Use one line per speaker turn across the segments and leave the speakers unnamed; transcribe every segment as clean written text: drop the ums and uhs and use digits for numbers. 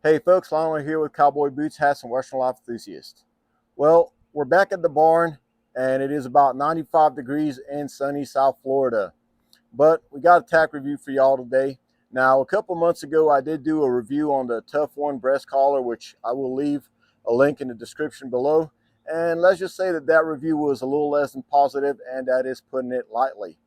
Hey folks, Lionel here with Cowboy Boots, Hats, and Western Life Enthusiast. Well, we're back at the barn and it is about 95 degrees in sunny South Florida. But we got a tack review for y'all today. Now, a couple months ago, I did do a review on the Tough One breast collar, which I will leave a link in the description below. And let's just say that review was a little less than positive, and that is putting it lightly.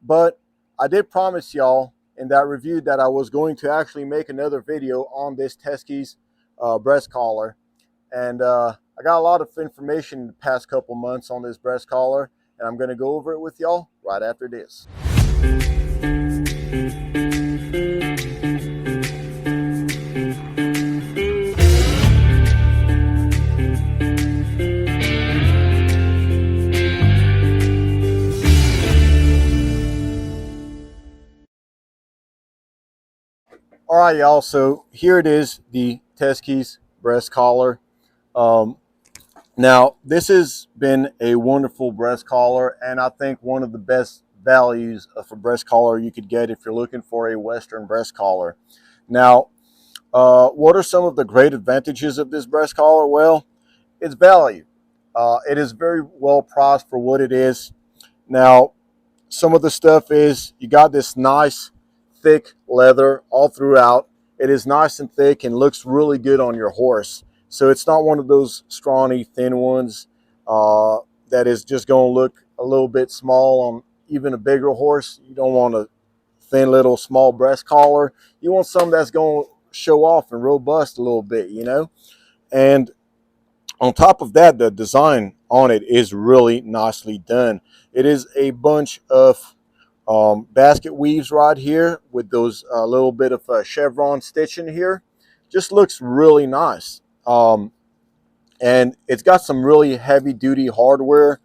But I did promise y'all in that review that I was going to actually make another video on this Teskey's breast collar. And I got a lot of information in the past couple months on this breast collar, and I'm going to go over it with y'all right after this. All right, y'all, so here it is, the Teskey's breast collar. Now, this has been a wonderful breast collar, and I think one of the best values of a breast collar you could get if you're looking for a Western breast collar. Now, what are some of the great advantages of this breast collar? Well, it's value. It is very well priced for what it is. Now, some of the stuff is you got this nice thick leather all throughout. It is nice and thick and looks really good on your horse. So it's not one of those scrawny, thin ones that is just going to look a little bit small on even a bigger horse. You don't want a thin little small breast collar. You want something that's going to show off and robust a little bit, you know. And on top of that, the design on it is really nicely done. It is a bunch of basket weaves right here with those little bit of chevron stitching here. Just looks really nice. And it's got some really heavy duty hardware.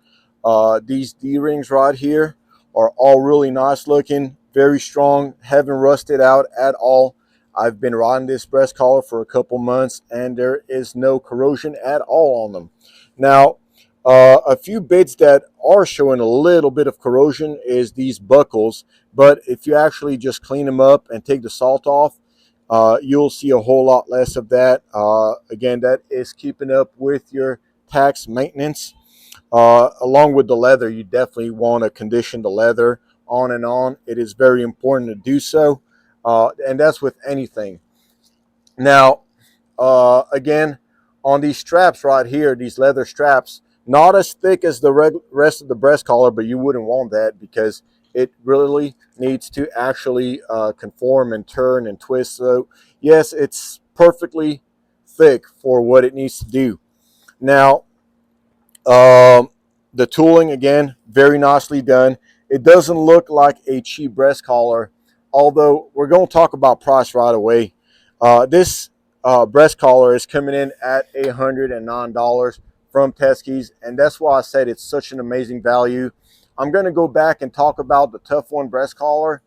These D-rings right here are all really nice looking, very strong, haven't rusted out at all. I've been riding this breast collar for a couple months and there is no corrosion at all on them. Now, a few bits that are showing a little bit of corrosion is these buckles, but if you actually just clean them up and take the salt off, you'll see a whole lot less of that. Again, that is keeping up with your tax maintenance. Along with the leather, you definitely want to condition the leather on and on. It is very important to do so, and that's with anything. Now, again, on these straps right here, these leather straps, not as thick as the rest of the breast collar, but you wouldn't want that because it really needs to actually conform and turn and twist. So yes, it's perfectly thick for what it needs to do. Now, the tooling, again, very nicely done. It doesn't look like a cheap breast collar, although we're going to talk about price right away. This breast collar is coming in at $109 from Teskey's, and that's why I said it's such an amazing value. I'm going to go back and talk about the Tough One breast collar.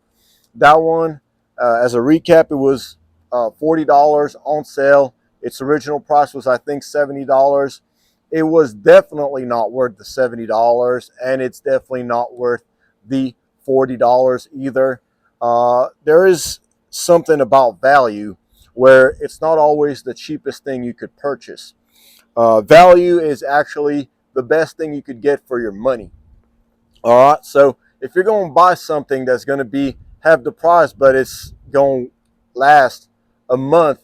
That one, as a recap, it was $40 on sale. Its original price was, I think, $70. It was definitely not worth the $70, and it's definitely not worth the $40 either. There is something about value where it's not always the cheapest thing you could purchase. Value is actually the best thing you could get for your money. All right, so if you're going to buy something that's going to have the price, but it's going to last a month,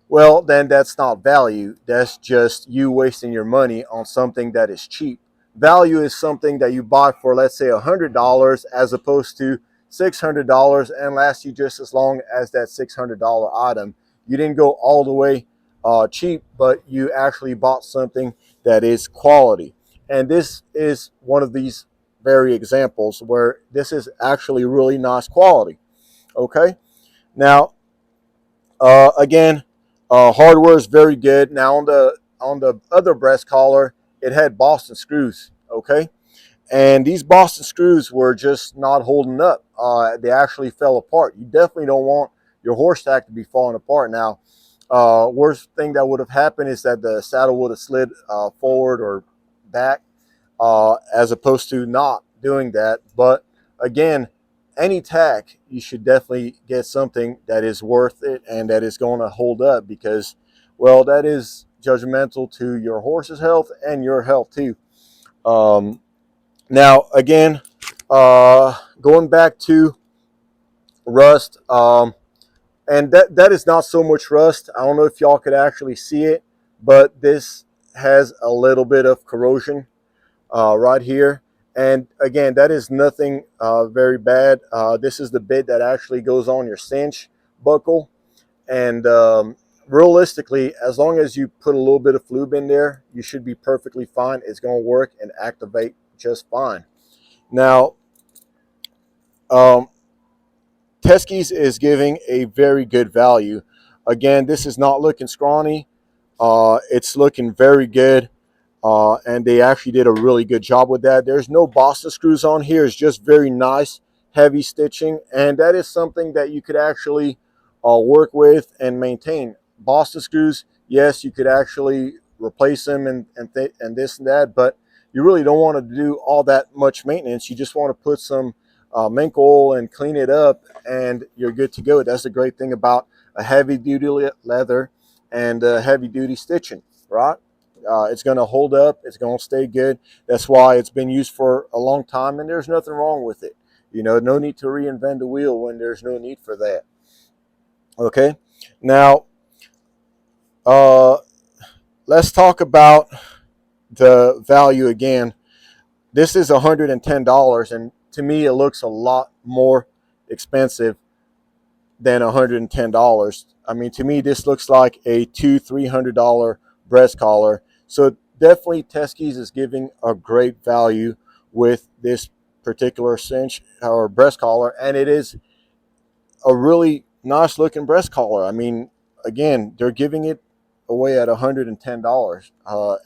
well, then that's not value. That's just you wasting your money on something that is cheap. Value is something that you buy for, let's say, $100 as opposed to $600 and lasts you just as long as that $600 item. You didn't go all the way cheap, but you actually bought something that is quality. And this is one of these very examples where this is actually really nice quality. Okay, now again, hardware is very good. Now on the other breast collar, it had Boston screws. Okay, and these Boston screws were just not holding up. They actually fell apart. You definitely don't want your horse tack to be falling apart. Now, worst thing that would have happened is that the saddle would have slid forward or back, as opposed to not doing that. But again, any tack, you should definitely get something that is worth it and that is going to hold up, because, well, that is judgmental to your horse's health and your health too. Um, Now, again, going back to rust, and that is not so much rust. I don't know if y'all could actually see it, but this has a little bit of corrosion right here. And again, that is nothing very bad. This is the bit that actually goes on your cinch buckle. And realistically, as long as you put a little bit of lube in there, you should be perfectly fine. It's going to work and activate just fine. Now, Teskey's is giving a very good value. Again, this is not looking scrawny. It's looking very good. And they actually did a really good job with that. There's no Boston screws on here. It's just very nice, heavy stitching. And that is something that you could actually work with and maintain. Boston screws, yes, you could actually replace them and this and that, but you really don't want to do all that much maintenance. You just want to put some mink oil and clean it up, and you're good to go. That's the great thing about a heavy-duty leather and heavy-duty stitching, right? It's going to hold up. It's going to stay good. That's why it's been used for a long time, and there's nothing wrong with it. You know, no need to reinvent the wheel when there's no need for that. Okay, now let's talk about the value again. This is $110, and to me, it looks a lot more expensive than $110. I mean, to me, this looks like a $200-300 breast collar. So definitely Teskey's is giving a great value with this particular cinch or breast collar, and it is a really nice looking breast collar. I mean, again, they're giving it away at $110,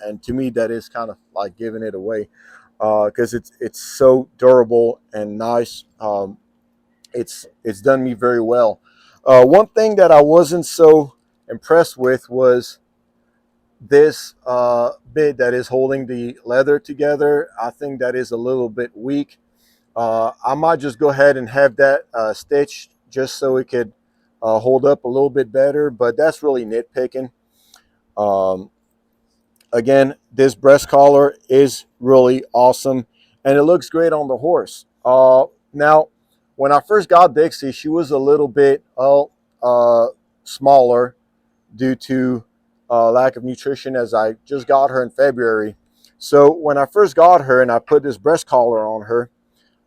and to me, that is kind of like giving it away because it's so durable and nice. It's done me very well. One thing that I wasn't so impressed with was this bit that is holding the leather together. I think that is a little bit weak. I might just go ahead and have that stitched just so it could hold up a little bit better, but that's really nitpicking. Um, Again, this breast collar is really awesome, and it looks great on the horse. Now, when I first got Dixie, she was a little bit smaller due to lack of nutrition, as I just got her in February. So when I first got her and I put this breast collar on her,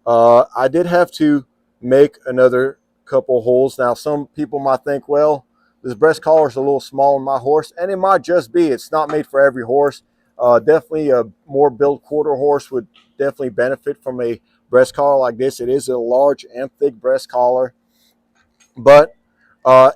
I did have to make another couple holes. Now, some people might think, well, this breast collar is a little small on my horse, and it might just be. It's not made for every horse. Definitely a more built quarter horse would definitely benefit from a breast collar like this. It is a large and thick breast collar, but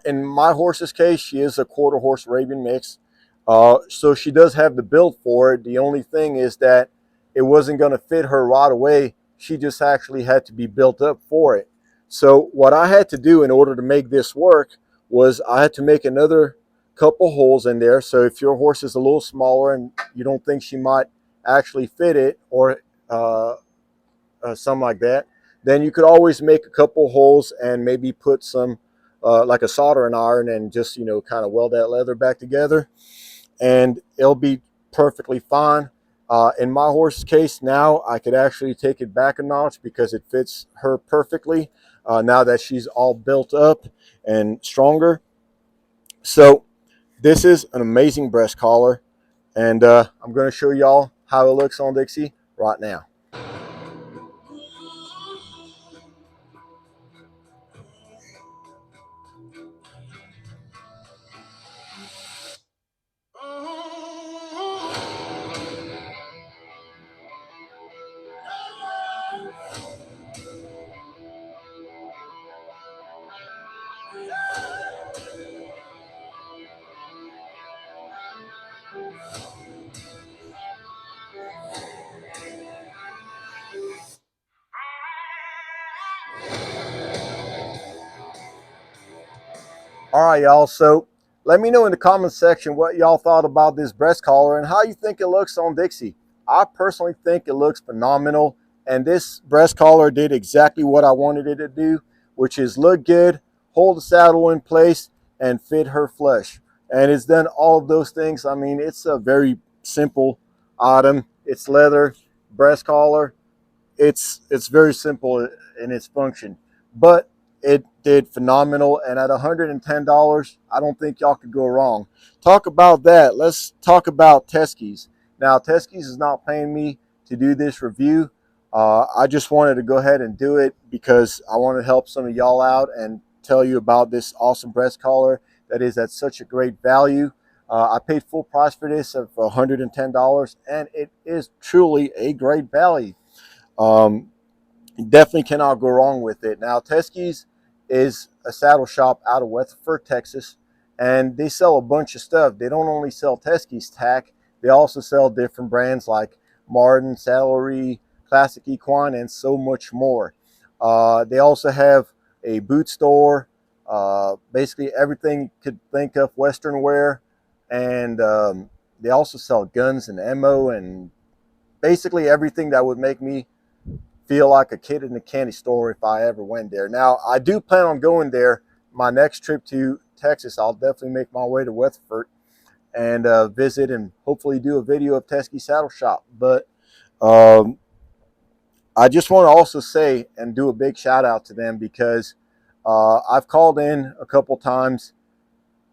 in my horse's case, she is a quarter horse Arabian mix. So she does have the build for it. The only thing is that it wasn't going to fit her right away. She just actually had to be built up for it. So what I had to do in order to make this work was I had to make another couple holes in there. So if your horse is a little smaller and you don't think she might actually fit it, or something like that, then you could always make a couple holes and maybe put some like a soldering iron and just, you know, kind of weld that leather back together, and it'll be perfectly fine. In my horse's case, now I could actually take it back a notch because it fits her perfectly now that she's all built up and stronger. So this is an amazing breast collar, and I'm going to show y'all how it looks on Dixie right now. All right, y'all. So let me know in the comments section what y'all thought about this breast collar and how you think it looks on Dixie. I personally think it looks phenomenal, And this breast collar did exactly what I wanted it to do, which is look good, hold the saddle in place, and fit her flesh. And it's done all of those things. I mean, it's a very simple item. It's leather, breast collar. It's very simple in its function, but it did phenomenal. And at $110, I don't think y'all could go wrong. Talk about that. Let's talk about Teskey's. Now, Teskey's is not paying me to do this review. I just wanted to go ahead and do it because I want to help some of y'all out and tell you about this awesome breast collar that is at such a great value. I paid full price for this of $110, and it is truly a great value. Um, Definitely cannot go wrong with it. Now, Teskey's is a saddle shop out of Weatherford, Texas, and they sell a bunch of stuff. They don't only sell Teskey's tack, they also sell different brands like Martin, Saddlery, Classic Equine, and so much more. They also have a boot store, basically everything you could think of Western wear, and they also sell guns and ammo and basically everything that would make me feel like a kid in a candy store if I ever went there. Now, I do plan on going there. My next trip to Texas, I'll definitely make my way to Weatherford and visit and hopefully do a video of Teskey Saddle Shop. But I just want to also say and do a big shout out to them because I've called in a couple times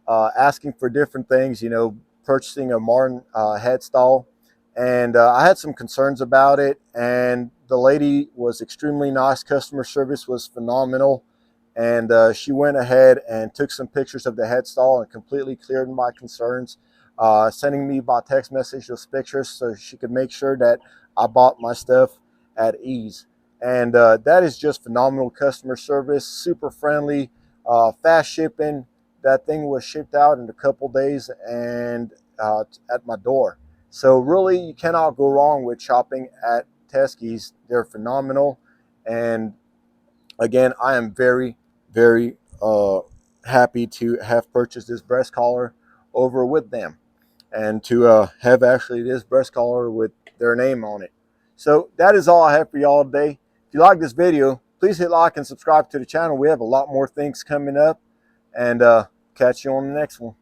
asking for different things, you know, purchasing a Martin headstall. And I had some concerns about it. And the lady was extremely nice. Customer service was phenomenal. And she went ahead and took some pictures of the headstall and completely cleared my concerns, sending me by text message those pictures so she could make sure that I bought my stuff at ease. And that is just phenomenal customer service, super friendly, fast shipping. That thing was shipped out in a couple days and at my door. So really, you cannot go wrong with shopping at Teskey's. They're phenomenal. And again, I am very, very happy to have purchased this breast collar over with them and to have actually this breast collar with their name on it. So that is all I have for y'all today. If you like this video, please hit like and subscribe to the channel. We have a lot more things coming up, and catch you on the next one.